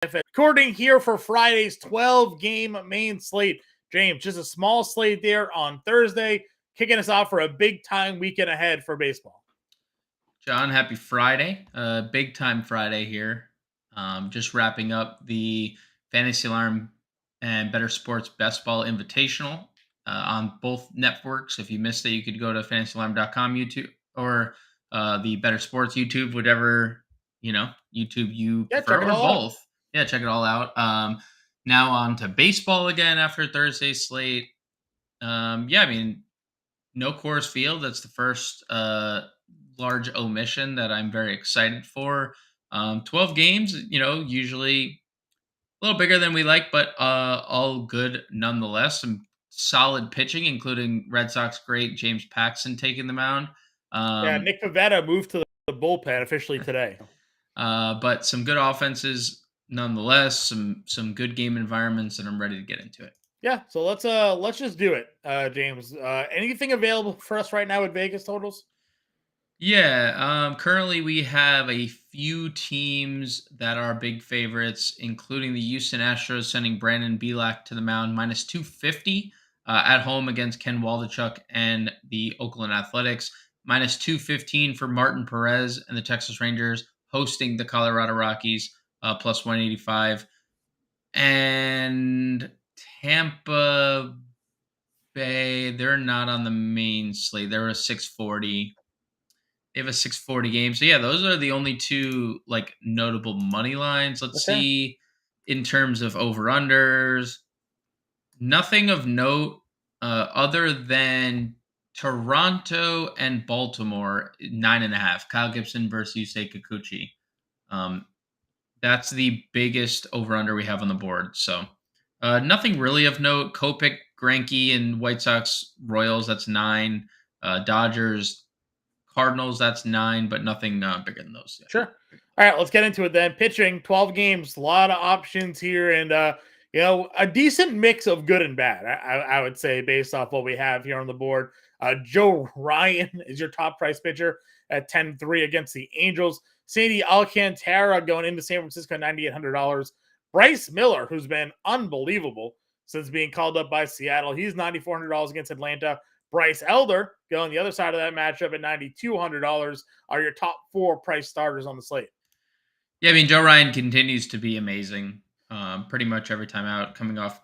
DFS. Recording here for Friday's 12-game main slate. James, just a small slate there on Thursday, kicking us off for a big-time weekend ahead for baseball. John, happy Friday. Big time Friday here. Just wrapping up the Fantasy Alarm and Better Sports Best Ball Invitational on both networks. If you missed it, you could go to fantasyalarm.com YouTube or the Better Sports YouTube, whatever, YouTube you prefer, Check it or all out. both. Yeah, check it all out. Now on to baseball again after Thursday's slate. No Coors Field. That's the first large omission that I'm very excited for. 12 games, usually a little bigger than we like, but all good nonetheless. Some solid pitching, including Red Sox great James Paxton taking the mound. Nick Pivetta moved to the bullpen officially today. But some good offenses nonetheless. Some good game environments, and I'm ready to get into it. Yeah, so let's just do it, James. Anything available for us right now with Vegas totals? Yeah, currently we have a few teams that are big favorites, including the Houston Astros sending Brandon Bielak to the mound minus 250 at home against Ken Waldichuk and the Oakland Athletics, minus 215 for Martin Perez and the Texas Rangers hosting the Colorado Rockies, plus 185. And Tampa Bay, they're not on the main slate. They're a 640. They have a 640 game. So yeah, those are the only two like notable money lines. Let's see in terms of over-unders. Nothing of note other than Toronto and Baltimore, 9.5. Kyle Gibson versus Yusei Kikuchi. That's the biggest over-under we have on the board. So nothing really of note. Kopech, Greinke, and White Sox Royals, that's 9. Dodgers, Cardinals, that's 9, but nothing bigger than those. Yeah. Sure. All right, let's get into it then. Pitching, 12 games, a lot of options here, and a decent mix of good and bad. I would say based off what we have here on the board. Joe Ryan is your top price pitcher at 10-3 against the Angels. Sandy Alcantara going into San Francisco, $9,800. Bryce Miller, who's been unbelievable since being called up by Seattle, he's $9,400 against Atlanta. Bryce Elder going the other side of that matchup at $9,200 are your top 4 price starters on the slate. Yeah, I mean, Joe Ryan continues to be amazing pretty much every time out, coming off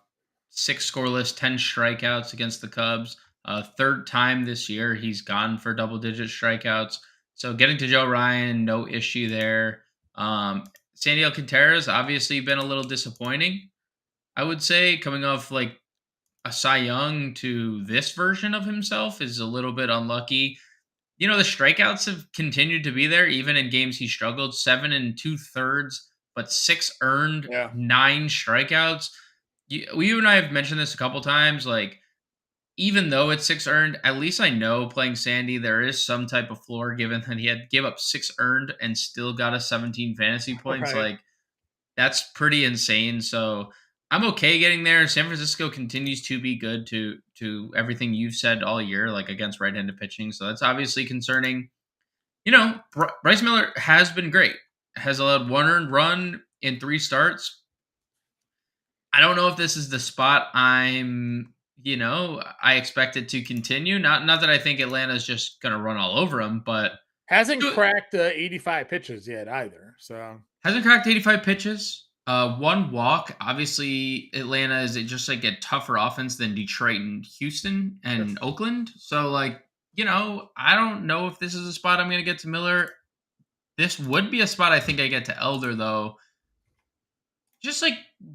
6 scoreless, 10 strikeouts against the Cubs. Third time this year he's gone for double-digit strikeouts. So getting to Joe Ryan, no issue there. Sandy Alcantara's obviously been a little disappointing, I would say, coming off like a Cy Young to this version of himself is a little bit unlucky. The strikeouts have continued to be there, even in games he struggled. 7 2/3, but 6 earned, 9 strikeouts. You and I have mentioned this a couple times. Like, even though it's 6 earned, at least I know playing Sandy, there is some type of floor given that he had to give up 6 earned and still got a 17 fantasy points. Right. Like, that's pretty insane. So I'm okay getting there. San Francisco continues to be good to everything you've said all year, like against right-handed pitching. So that's obviously concerning. Bryce Miller has been great. Has allowed 1 earned run in 3 starts. I don't know if this is the spot I expect it to continue. Not that I think Atlanta's just going to run all over him, but hasn't cracked 85 pitches yet either. So hasn't cracked 85 pitches. 1 walk. Obviously, Atlanta is just like a tougher offense than Detroit and Houston and Oakland. So, I don't know if this is a spot I'm going to get to Miller. This would be a spot I think I get to Elder, though. Just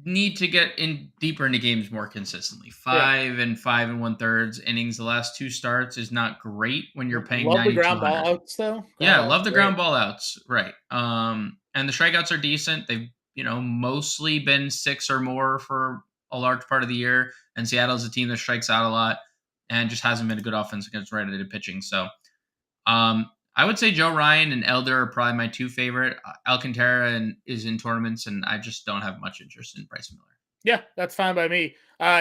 need to get in deeper into games more consistently. 5 and 5 1/3 innings. The last 2 starts is not great when you're paying. Love the ground ball outs though. Love the ground ball outs. Right. And the strikeouts are decent. They've mostly been 6 or more for a large part of the year. And Seattle's a team that strikes out a lot and just hasn't been a good offense against right-handed pitching. So, I would say Joe Ryan and Elder are probably my 2 favorite. Alcantara is in tournaments, and I just don't have much interest in Bryce Miller. Yeah, that's fine by me.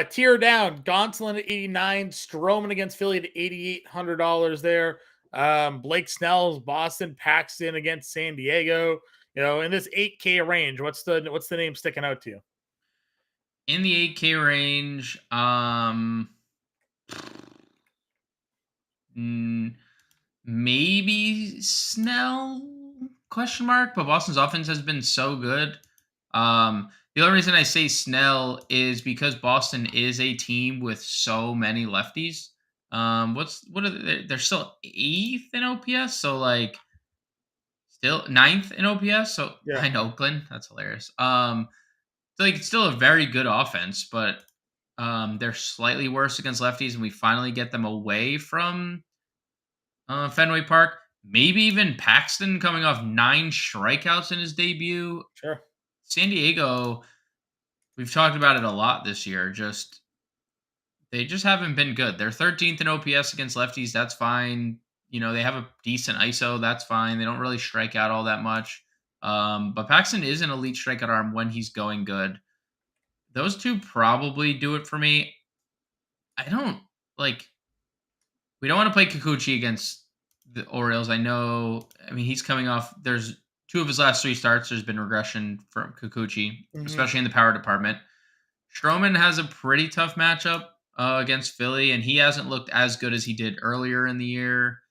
Tier down, Gonsolin at 89, Stroman against Philly at $8,800 there. Blake Snell's Boston, Paxton against San Diego. In this 8K range, what's the name sticking out to you? In the 8K range, mm, maybe Snell question mark, but Boston's offense has been so good. The only reason I say Snell is because Boston is a team with so many lefties. What are they're still eighth in OPS, so like still ninth in OPS. So Yeah, behind Oakland, that's hilarious. So like it's still a very good offense, but they're slightly worse against lefties, and we finally get them away from Fenway Park. Maybe even Paxton coming off 9 strikeouts in his debut. sure. San Diego, we've talked about it a lot this year. They just haven't been good. They're 13th in OPS against lefties. That's fine. They have a decent ISO. That's fine. They don't really strike out all that much. But Paxton is an elite strikeout arm when he's going good. Those two probably do it for me. I don't like. We don't want to play Kikuchi against the Orioles. I mean, he's coming off. There's two of his last 3 starts. There's been regression from Kikuchi, Hmm. especially in the power department. Stroman has a pretty tough matchup against Philly, and he hasn't looked as good as he did earlier in the year.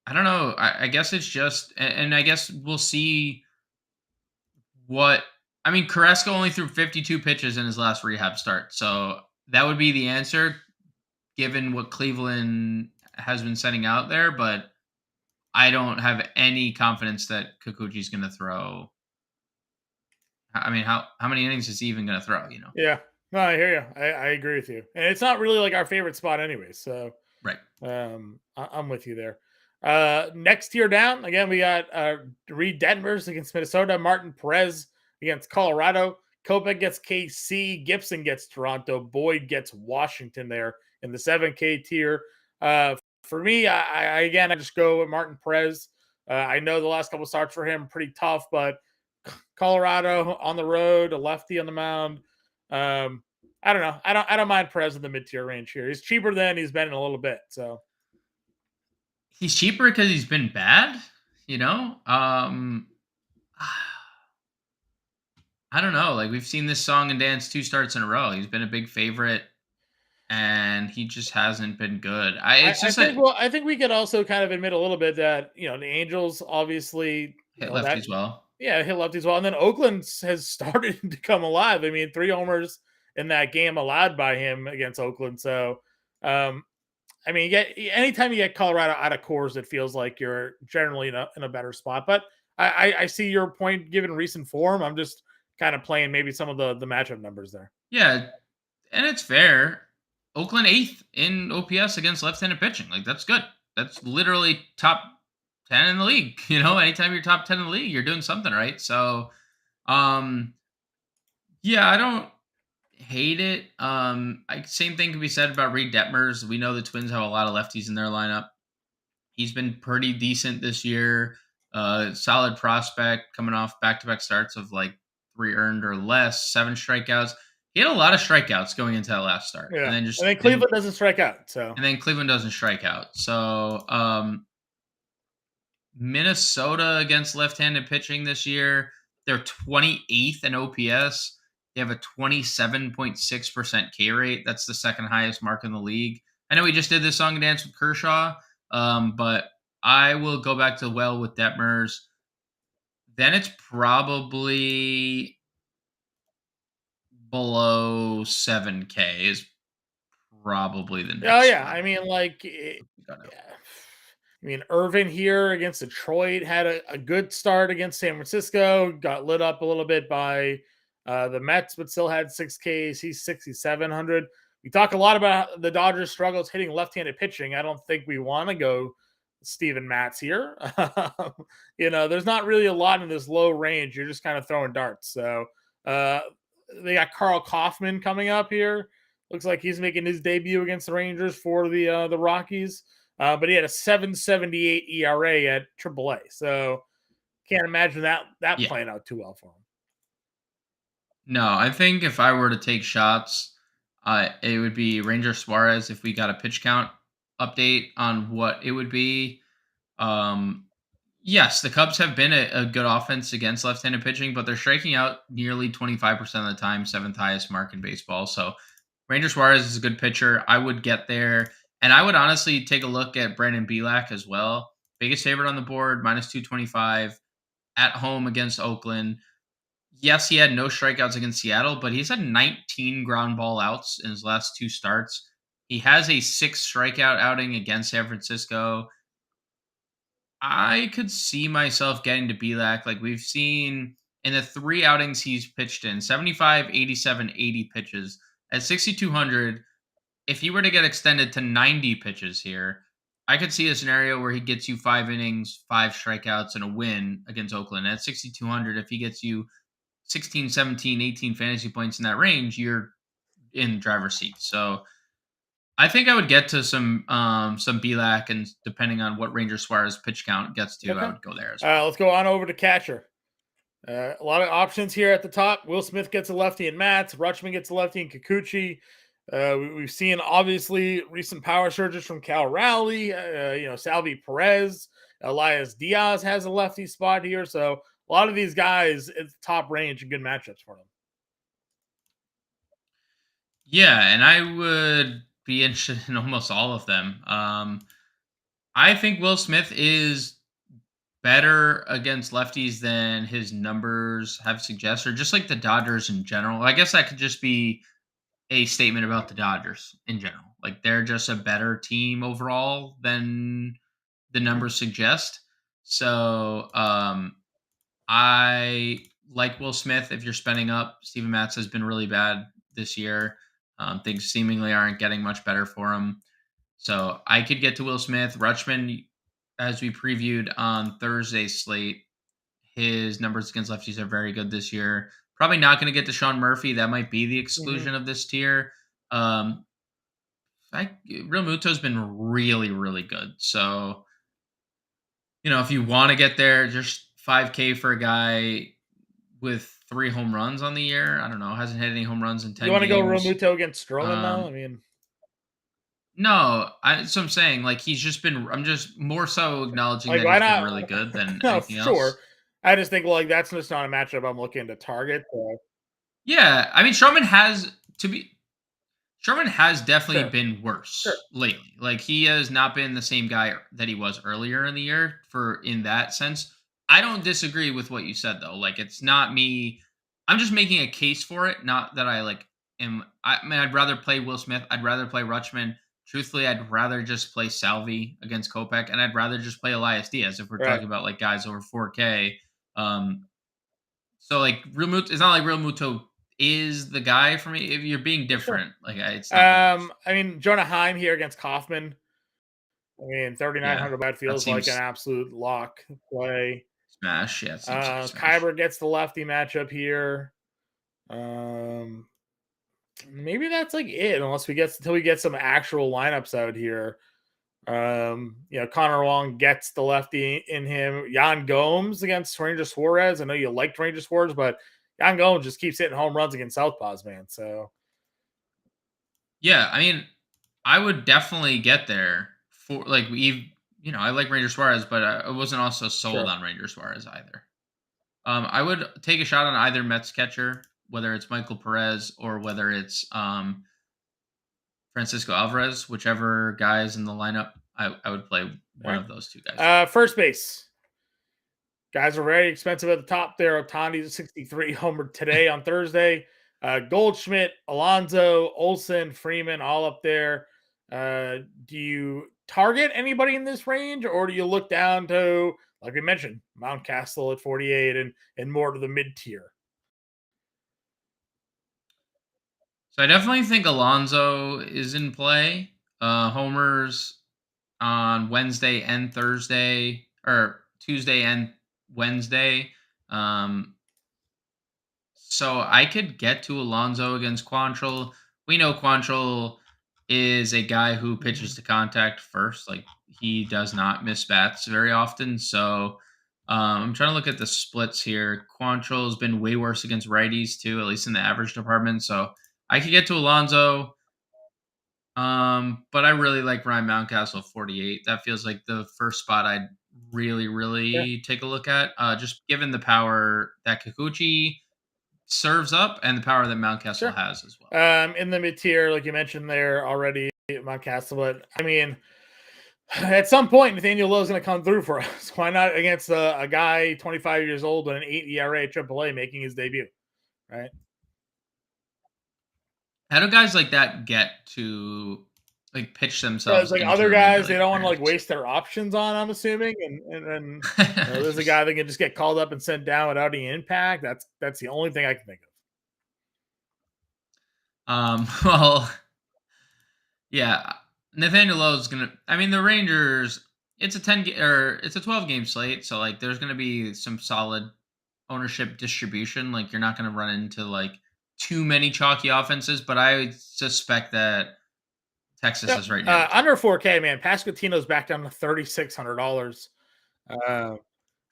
I don't know. I guess it's just, and I guess we'll see what. I mean, Carrasco only threw 52 pitches in his last rehab start, so that would be the answer given what Cleveland has been sending out there. But I don't have any confidence that Kikuchi's going to throw. I mean, how many innings is he even going to throw? Yeah. No, I hear you. I agree with you. And it's not really like our favorite spot anyway. So Right. I'm with you there. Next tier down, again, we got Reed Detmers against Minnesota, Martin Perez against Colorado, Kopech gets KC, Gibson gets Toronto, Boyd gets Washington there in the 7K tier. For me, I just go with Martin Perez. I know the last couple starts for him pretty tough, but Colorado on the road, a lefty on the mound. Um, I don't know. I don't mind Perez in the mid tier range here. He's cheaper than he's been in a little bit. So He's cheaper because he's been bad, you know? I don't know. Like we've seen this song and dance 2 starts in a row. He's been a big favorite and he just hasn't been good. It's I just think a well, I think we could also kind of admit a little bit that the Angels obviously hit lefty that as well. yeah hit lefties well, and then Oakland has started to come alive. I mean, 3 homers in that game allowed by him against Oakland. So, um, I mean, anytime you get Colorado out of cores, it feels like you're generally in a better spot. But I see your point given recent form. I'm just kind of playing maybe some of the matchup numbers there. Yeah, and it's fair. Oakland 8th in OPS against left-handed pitching. Like that's good. That's literally top 10 in the league. Anytime you're top 10 in the league, you're doing something right. So, um yeah, I don't hate it. Same thing can be said about Reed Detmers. We know the Twins have a lot of lefties in their lineup. He's been pretty decent this year. Solid prospect coming off back-to-back starts of like 3 earned or less, 7 strikeouts. He had a lot of strikeouts going into that last start, and Yeah, then and just then didn't. Cleveland doesn't strike out. So And then Cleveland doesn't strike out. So Minnesota against left-handed pitching this year, they're 28th in OPS. They have a 27.6% K rate. That's the second highest mark in the league. I know we just did this song and dance with Kershaw, but I will go back to well with Detmers. Then it's probably below 7K is probably the oh next yeah, spot. I mean like You gotta- yeah. I mean, Irvin here against Detroit had a good start against San Francisco. Got lit up a little bit by the Mets, but still had 6Ks. He's 6,700. We talk a lot about the Dodgers' struggles hitting left-handed pitching. I don't think we want to go Steven Matz here. There's not really a lot in this low range. You're just kind of throwing darts. So uh, they got Carl Kaufman coming up here. Looks like he's making his debut against the Rangers for the Rockies. But he had a 7.78 ERA at AAA. So can't imagine that Yeah. playing out too well for him. No, I think if I were to take shots, it would be Ranger Suarez if we got a pitch count update on what it would be. Um, Yes, the Cubs have been a good offense against left-handed pitching, but they're striking out nearly 25% of the time, seventh highest mark in baseball. So Ranger Suarez is a good pitcher. I would get there. And I would honestly take a look at Brandon Belak as well. Biggest favorite on the board, minus 225 at home against Oakland. Yes, he had no strikeouts against Seattle, but he's had 19 ground ball outs in his last two starts. He has a 6 strikeout outing against San Francisco. I could see myself getting to Belak. Like we've seen in the 3 outings he's pitched in 75, 87, 80 pitches at 6,200. If he were to get extended to 90 pitches here, I could see a scenario where he gets you 5 innings, 5 strikeouts, and a win against Oakland. At 6,200, if he gets you 16, 17, 18 fantasy points in that range, you're in driver's seat. So I think I would get to some Belak, and depending on what Ranger Suarez pitch count gets to, I Okay. would go there as well. Let's go on over to catcher. A lot of options here at the top. Will Smith gets a lefty in Mats. Rutschman gets a lefty in Kikuchi. We've seen obviously recent power surges from Cal Rowley. Salvi Perez, Elias Diaz has a lefty spot here. So a lot of these guys at the top range and good matchups for them. Yeah, and I would be interested in almost all of them. I think Will Smith is better against lefties than his numbers have suggested, or just like the Dodgers in general. I guess that could just be a statement about the Dodgers in general. Like they're just a better team overall than the numbers suggest. So I like Will Smith if you're spending up. Steven Matz has been really bad this year. Things seemingly aren't getting much better for him. So I could get to Will Smith. Rutschman, as we previewed on Thursday's slate, his numbers against lefties are very good this year. Probably not going to get to Sean Murphy. That might be the exclusion of this tier. Real Muto's been really, really good. So, if you want to get there, just 5K for a guy with 3 home runs on the year. I don't know. Hasn't hit any home runs in 10 You want to go games. Realmuto against Stroman though? Um, I mean, no, so I'm saying like I'm just more so acknowledging like that why he's been not? really good than No, anything sure. else. I just think like that's just not a matchup I'm looking to target. So. Yeah, I mean Sherman has definitely Sure, been sure. worse lately. Like he has not been the same guy that he was earlier in the year for in that sense. I don't disagree with what you said though. Like it's not me. I'm just making a case for it. Not that I like am. I mean, I'd rather play Will Smith. I'd rather play Rutschman. Truthfully, I'd rather just play Salvi against Kopech, and I'd rather just play Elias Diaz if we're Right. talking about like guys over 4K. Um, so like Real Muto, it's not like Real Muto is the guy for me. If you're being Sure. different, like it's nothing personal. I mean, Jonah Heim here against Kaufman. I mean, Yeah, 3,900 that that feels like an seems absolute lock play. smash. Yeah, it seems like a smash. Kyber gets the lefty matchup here. Um, Maybe that's like it, unless until we get some actual lineups out here. Connor Wong gets the lefty in him. Yan Gomes against Ranger Suarez. I know you liked Ranger Suarez, but Yan Gomes just keeps hitting home runs against Southpaws, man. So Yeah, I mean, I would definitely get there for like I like Ranger Suarez, but I wasn't also sold sure. on Ranger Suarez either. I would take a shot on either Mets catcher, whether it's Michael Perez or whether it's Francisco Alvarez, whichever guys in the lineup. I would play All one right. of those two guys. First base. Guys are very expensive at the top there. Ohtani's 63 homer today on Thursday. Goldschmidt, Alonso, Olson, Freeman, all up there. Do you target anybody in this range, or do you look down to, like we mentioned, Mountcastle at 48 and more to the mid tier? So I definitely think Alonso is in play. Homers on Wednesday and Thursday, or Tuesday and Wednesday. Um, so I could get to Alonso against Quantrill. We know Quantrill is a guy who pitches to contact first. Like he does not miss bats very often. So I'm trying to look at the splits here. Quantrill has been way worse against righties too, at least in the average department. So I could get to Alonso. But I really like Ryan Mountcastle 48. That feels like the first spot I'd really, Yeah, really take a look at. Just given the power that Kikuchi serves up and the power that Mountcastle sure. has as well. In the mid tier, like you mentioned there already, Mountcastle. But I mean, at some point, Nathaniel Lowe's going to come through for us. Why not against a guy 25 years old with an 8 ERA at AAA making his debut, right? How do guys like that get to like pitch Because themselves like into other the major guys, they league don't want to like appearance? waste their options on. I'm assuming, and there's a guy that can just get called up and sent down without any impact. That's the only thing I can think of. Well, yeah, Nathaniel Lowe's gonna. I mean, the Rangers. It's a or it's a 12 game slate, so like there's gonna be some solid ownership distribution. Like you're not gonna run into like too many chalky offenses, but I suspect that Texas Yep. is right near the top Under 4K, man. Pasquantino's back down to $3,600. Uh,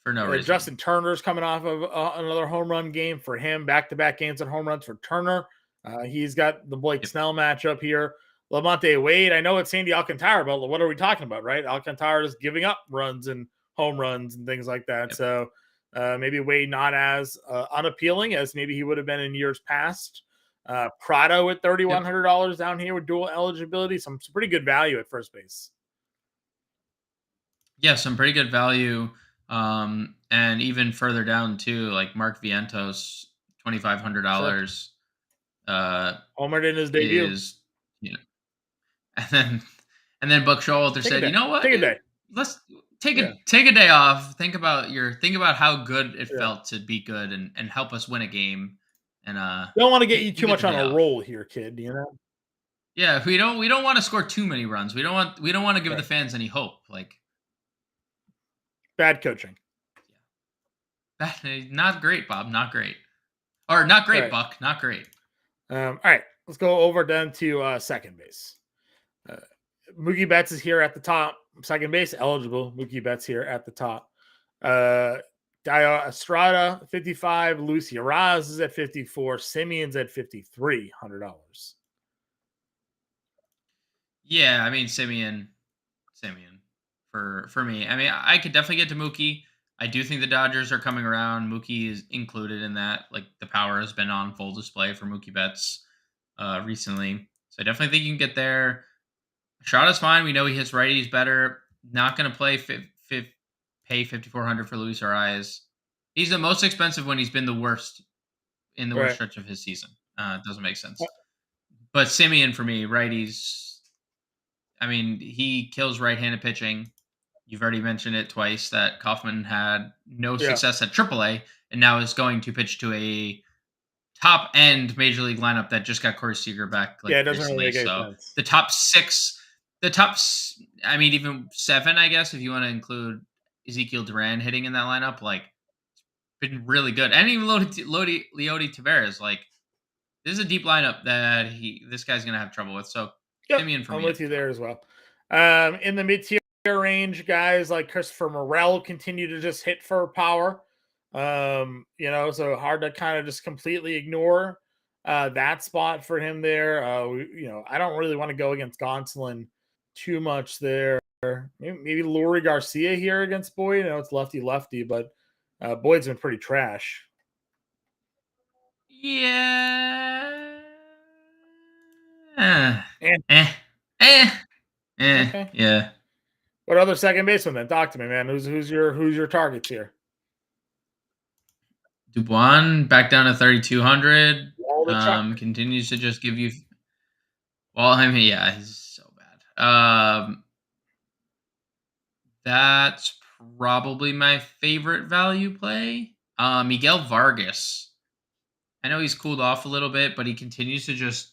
for no reason. Justin Turner's coming off of another home run game for him. Back-to-back games and home runs for Turner. He's got the Blake Yep. Snell matchup here. Lamonte Wade, I know it's Sandy Alcantara, but what are we talking about, right? Alcantara is giving up runs and home runs and things like that. Yep. So maybe Wade not as unappealing as maybe he would have been in years past. Prado at $3,100 down here with dual eligibility. Some pretty good value at first base. Yeah, some pretty good value. And even further down too, like Mark Vientos, Sure. $2,500. Homered in his debut. Is you know, and then Buck Showalter Take a said, "You day. know what, Take a dude? day. Let's Yeah. take a day off. Think about how good it Yeah. felt to be good and help us win a game. And Don't want to get you you too get much the on day a off. roll here, kid. You know, Yeah, we don't want to score too many runs. We don't want to give the right? fans any hope. Like, Bad coaching. not great, Bob. Not great. Or not All great, right. Buck. Not great. All right. Let's go over then to second base. Uh, Mookie Betts is here at the top. Second base eligible. Mookie Betts here at the top. Dio Estrada 55. Lucy Araz is at 54. Simeon's at $5,300. Yeah, I mean Simeon for me. I mean, I could definitely get to Mookie. I do think the Dodgers are coming around. Mookie is included in that. Like the power has been on full display for Mookie Betts recently. So I definitely think you can get there. Shot is fine. We know he hits righties better. Not going to pay 5,400 for Luis Arias. He's the most expensive when he's been the worst in the worst Right. stretch of his season. It doesn't make sense. But Simeon for me, righties. I mean, he kills right-handed pitching. You've already mentioned it twice that Kaufman had no Yeah. success at AAA and now is going to pitch to a top end major league lineup that just got Corey Seager back like Yeah, it doesn't really recently. make any So sense. the I mean, even 7, I guess, if you want to include Ezekiel Duran hitting in that lineup, like been really good. And even Leody Taveras, like this is a deep lineup that this guy's gonna have trouble with. So Yep. Simeon for I'm me at with the you top. there as well. In the mid tier range, guys like Christopher Morel continue to just hit for power. So hard to kind of just completely ignore that spot for him there. I don't really want to go against Gonsolin too much there. Maybe Laurie Garcia here against Boyd. I know it's lefty, but Boyd's been pretty trash. Yeah. Eh. And Eh. Eh. okay, Yeah. what other second baseman then? Talk to me, man. Who's your targets here? Dubois back down to 3,200. Wall the Chuck. Continues to just give you. Well, I mean, yeah, he's so bad. That's probably my favorite value play. Miguel Vargas. I know he's cooled off a little bit, but he continues to just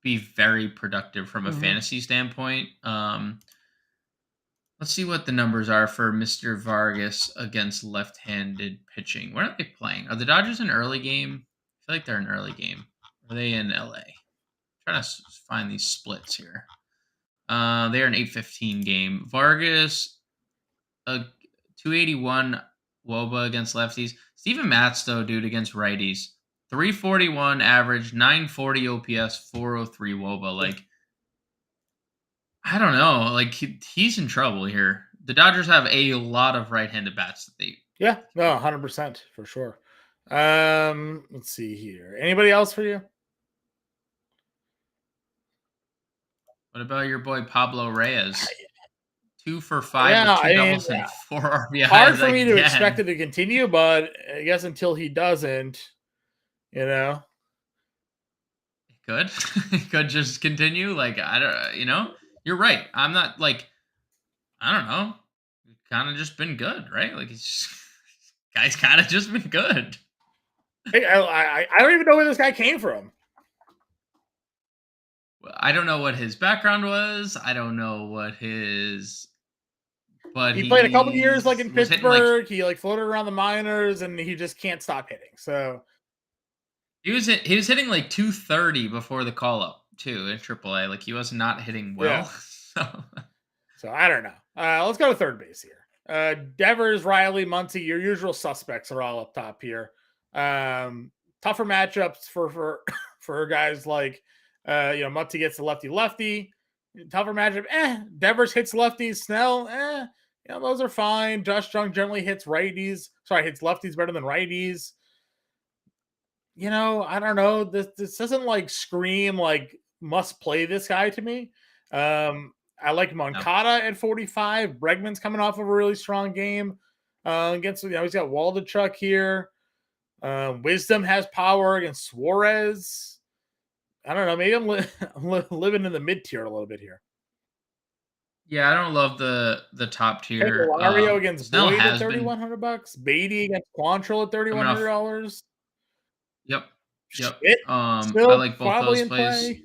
be very productive from a Mm-hmm. fantasy standpoint. Let's see what the numbers are for Mr. Vargas against left-handed pitching. Where are they playing? Are the Dodgers an early game? I feel like they're an early game. Are they in LA? Trying to find these splits here. They're an 8:15 game. Vargas, a 281 WOBA against lefties. Steven Matz, though, dude, against righties. 341 average, 940 OPS, 403 WOBA. Like, I don't know. Like, he's in trouble here. the Dodgers have a lot of right-handed bats that they. Yeah, no, 100% for sure. Let's see here. Anybody else for you? What about your boy Pablo Reyes? 2 for 5 Yeah, with 2 I mean, doubles and 4 hard RBIs for me to expect again. it to continue, but I guess until he doesn't, you know. It could. It could just continue. Like, I don't, you're right. I'm not like, I don't know. Kind of just been good, right? Like, guy's kind of just been good. I don't even know where this guy came from. I don't know what his background was. I don't know what his, but He played a couple of years like he in was hitting like Pittsburgh. He like floated around the minors, and he just can't stop hitting. So he was hitting like 230 before the call up too in AAA. Like he was not hitting yeah. well. So So I don't know. Let's go to third base here. Devers, Riley, Muncy, your usual suspects are all up top here. Tougher matchups for for guys like Muncy gets the lefty. Tougher matchup. Devers hits lefties. Snell. Those are fine. Josh Jung generally hits righties. Sorry, hits lefties better than righties. I don't know. This doesn't like scream like must play this guy to me. I like Moncada at 45. Bregman's coming off of a really strong game against. He's got Waldichuk here. Wisdom has power against Suarez. I don't know. Maybe I'm living in the mid tier a little bit here. yeah, I don't love the top tier. Candelario against Snell Boyd at has been $3,100. Beatty against Quantrill at $3,100. Yep. Shit. I Still like both probably those in plays.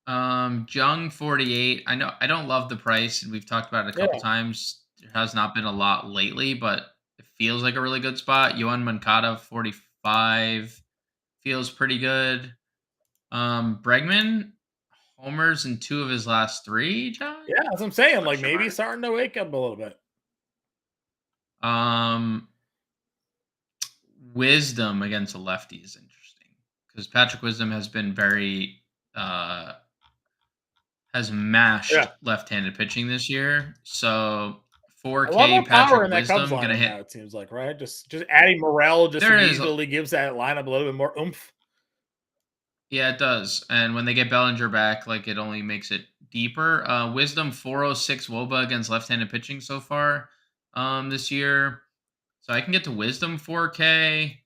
play. Jung 48. I know I don't love the price, and we've talked about it a couple times. There has not been a lot lately, but it feels like a really good spot. Yohan Moncada 45 feels pretty good. Bregman homers in 2 of his last 3, John? Yeah, that's what I'm saying. Like Question maybe mark? starting to wake up a little bit. Wisdom against a lefty is interesting because Patrick Wisdom has been very has mashed left-handed pitching this year. So A lot 4K more power Patrick in that Cubs Wisdom gonna lineup hit. now, it seems like, right? Just adding Morel just There is, immediately gives that lineup a little bit more oomph. yeah, it does. And when they get Bellinger back, like it only makes it deeper. Wisdom 406 WOBA against left-handed pitching so far this year. So I can get to Wisdom 4K.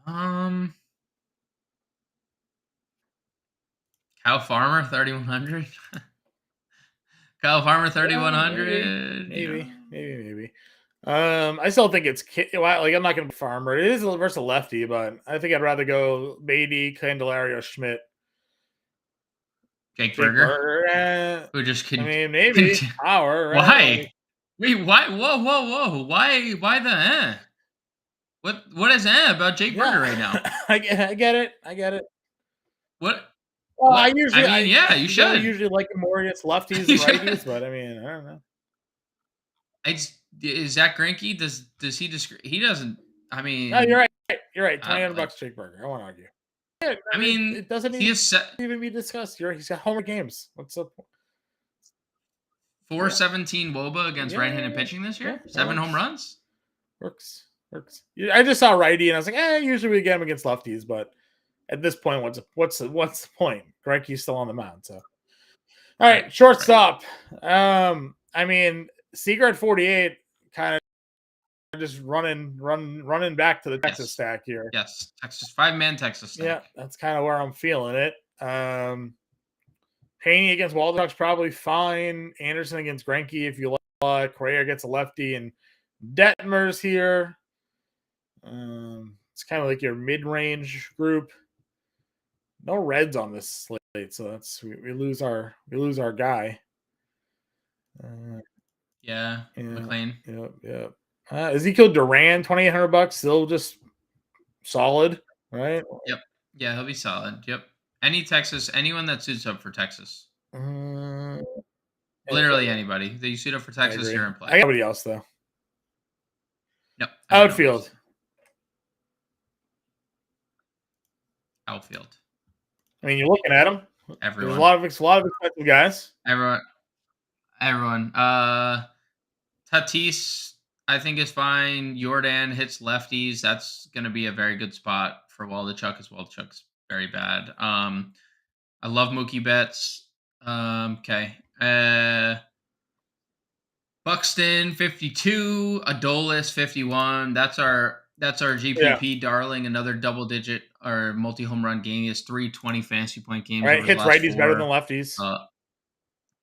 Kyle Farmer 3100. Kyle Farmer 3100. Maybe. I still think it's like I'm not going to Farmer. It is versus a lefty, but I think I'd rather go Beatty, Candelario, Schmidt, Jake Burger. Who just maybe power. Right? Why? Wait, why? Whoa! Why the? What is about Jake Burger right now? I get it. What? Well, what? You should. I usually like him more against lefties than righties, but I mean, I don't know. Is Zach Greinke? Does he he doesn't? I mean, no, you're right. $2,000 Jake Burger. I won't argue. Yeah, I mean, it doesn't even be discussed. He's got homer games. What's up? 417 WOBA against right-handed pitching this year. 7 home runs. Works. I just saw righty and I was like, usually we get him against lefties, but at this point, what's the point? Greinke's still on the mound, so. All right, shortstop. Right. I mean, Seager at 48, kind of just running back to the Texas stack here. Yes, Texas 5-man Texas stack. Yeah, that's kind of where I'm feeling it. Haney against Waldichuk's probably fine. Anderson against Greinke if you like. Correa gets a lefty, and Detmer's here. It's kind of like your mid-range group. No Reds on this slate, so that's we lose our guy. McLean. Yep. Ezekiel Duran, $2,800, still just solid, right? Yep. Yeah, he'll be solid. Yep. Anyone that suits up for Texas. Literally anybody. That you suit up for Texas, you're in play. I got nobody else though. Nope. Outfield. I mean, you're looking at them. Everyone. There's a lot of expensive guys. Everyone. Everyone. Tatis, I think, is fine. Jordan hits lefties. That's going to be a very good spot for Waldichuk, because Waldichuk's very bad. I love Mookie Betts. Okay. Buxton 52, Adolis 51. That's our GPP darling. Another double digit or multi home run game. He has 320 fantasy point games All right, over the hits last righties better than 4. lefties.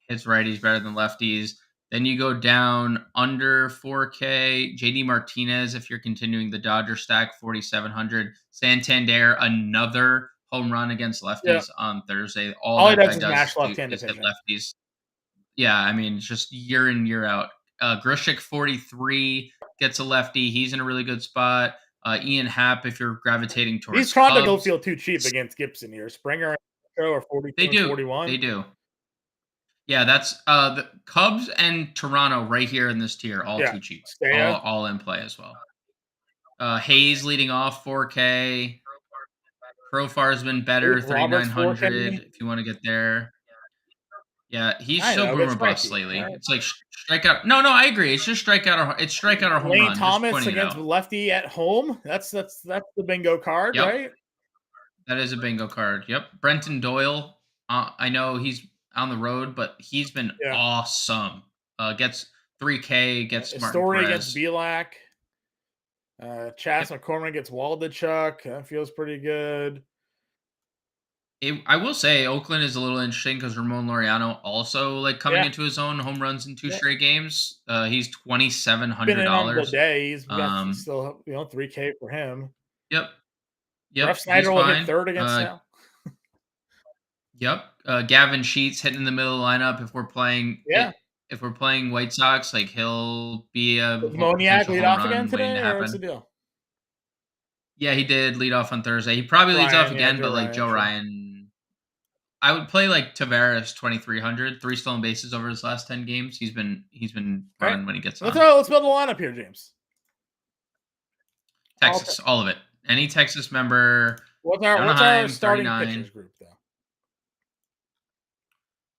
Hits righties better than lefties. Then you go down under 4K. JD Martinez, if you're continuing the Dodger stack, 4,700. Santander, another home run against lefties on Thursday. All he That does guy is does mash left-handed is hit pitching. lefties. Yeah, I mean, just year in, year out. Grishik, 43, gets a lefty. He's in a really good spot. Ian Happ, if you're gravitating towards These Toronto don't Cubs. feel too cheap against Gibson here. Springer and Castro are 42 They and do. 41. They do. Yeah, that's the Cubs and Toronto right here in this tier, all too cheap. All in play as well. Hayes leading off 4K. Profar's been better, 3,900 if you want to get there. Yeah, he's so boomer bust lately. Right? It's like strikeout. No, I agree. It's just strikeout or home Lane run. Thomas against lefty at home. That's the bingo card, right? That is a bingo card. Yep. Brenton Doyle. I know he's on the road, but he's been awesome. Gets 3K. Gets Martin Story Perez. against Belak. Chas McCormick gets Waldichuk. That feels pretty good. I will say Oakland is a little interesting because Ramon Laureano also coming into his own, home runs in 2 straight games. He's $2,700. Been in on the day. He's got still 3K for him. Yep. Jeff Snyder will hit third against Sal. Yep. Gavin Sheets hitting in the middle of the lineup. If we're playing, if we're playing White Sox, he'll be a Moniak lead off again today, or what's the deal? Yeah, he did lead off on Thursday. He probably leads off again, but Joe Ryan, I would play Tavares 2,300, 3 stolen bases over his last 10 games. He's been running when he gets on. Let's build a lineup here, James. Texas, all of it. Any Texas member. What's our starting pitchers group though?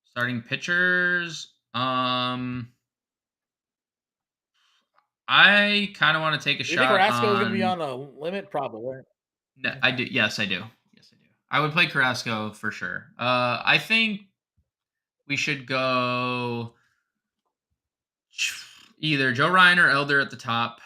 Starting pitchers. I kind of want to take a shot. You think Carrasco is going to be on a limit? Probably. No, I do. Yes, I do. I would play Carrasco for sure. I think we should go either Joe Ryan or Elder at the top,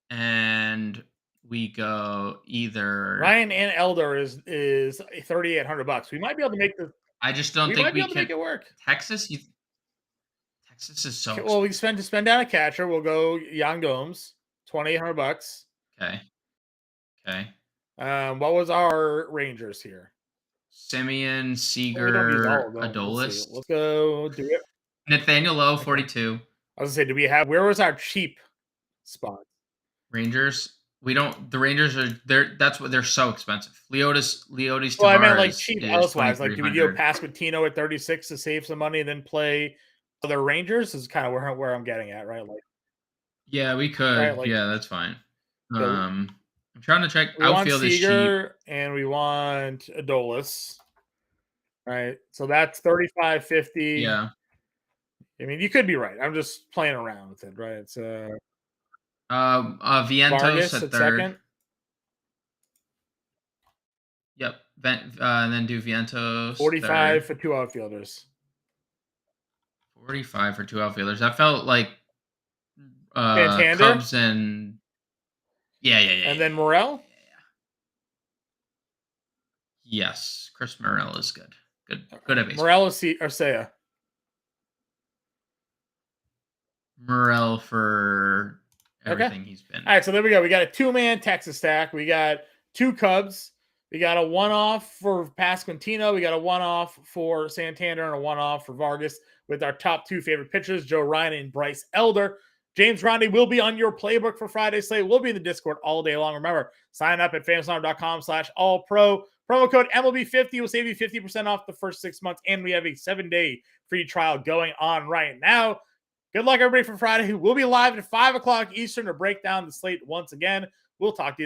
and we go either Ryan and Elder is $3,800. We might be able to make the. I just don't think we can make it work. Texas is so. Well, we spend down a catcher. We'll go Yan Gomes, $2,800. Okay. What was our Rangers here? Simeon, Seager, Adolis. Let's go do it. Nathaniel Lowe, 42. I was gonna say, where was our cheap spot? Rangers. We don't. The Rangers are there. That's what they're so expensive. Leotis. Well, I meant cheap elsewise. Do we do a Pasquantino at 36 to save some money, and then play other Rangers? Is kind of where I'm getting at, right? Yeah, we could. Yeah, that's fine. I'm trying to check. Outfield is cheap, and we want Adolis. Right, so that's 35.50. Yeah, I mean, you could be right. I'm just playing around with it, right? It's Vientos at third. Second. Yep, and then do Vientos. 45 for 2 outfielders. 45 for 2 outfielders. That felt like Santander? Cubs and And then Morel. Yes, Chris Morel is good. Good at baseball. Morel or Seiya? Morel for everything he's been. All right, so there we go. We got a 2-man Texas stack. We got 2 Cubs. We got a 1-off for Pasquantino. We got a 1-off for Santander and a 1-off for Vargas with our top 2 favorite pitchers, Joe Ryan and Bryce Elder. James Grande will be on your playbook for Friday slate. We'll be in the Discord all day long. Remember, sign up at fantasy.com/all-pro. Promo code MLB50 will save you 50% off the first 6 months, and we have a 7-day free trial going on right now. Good luck, everybody, for Friday. We'll be live at 5 o'clock Eastern to break down the slate once again. We'll talk to you then.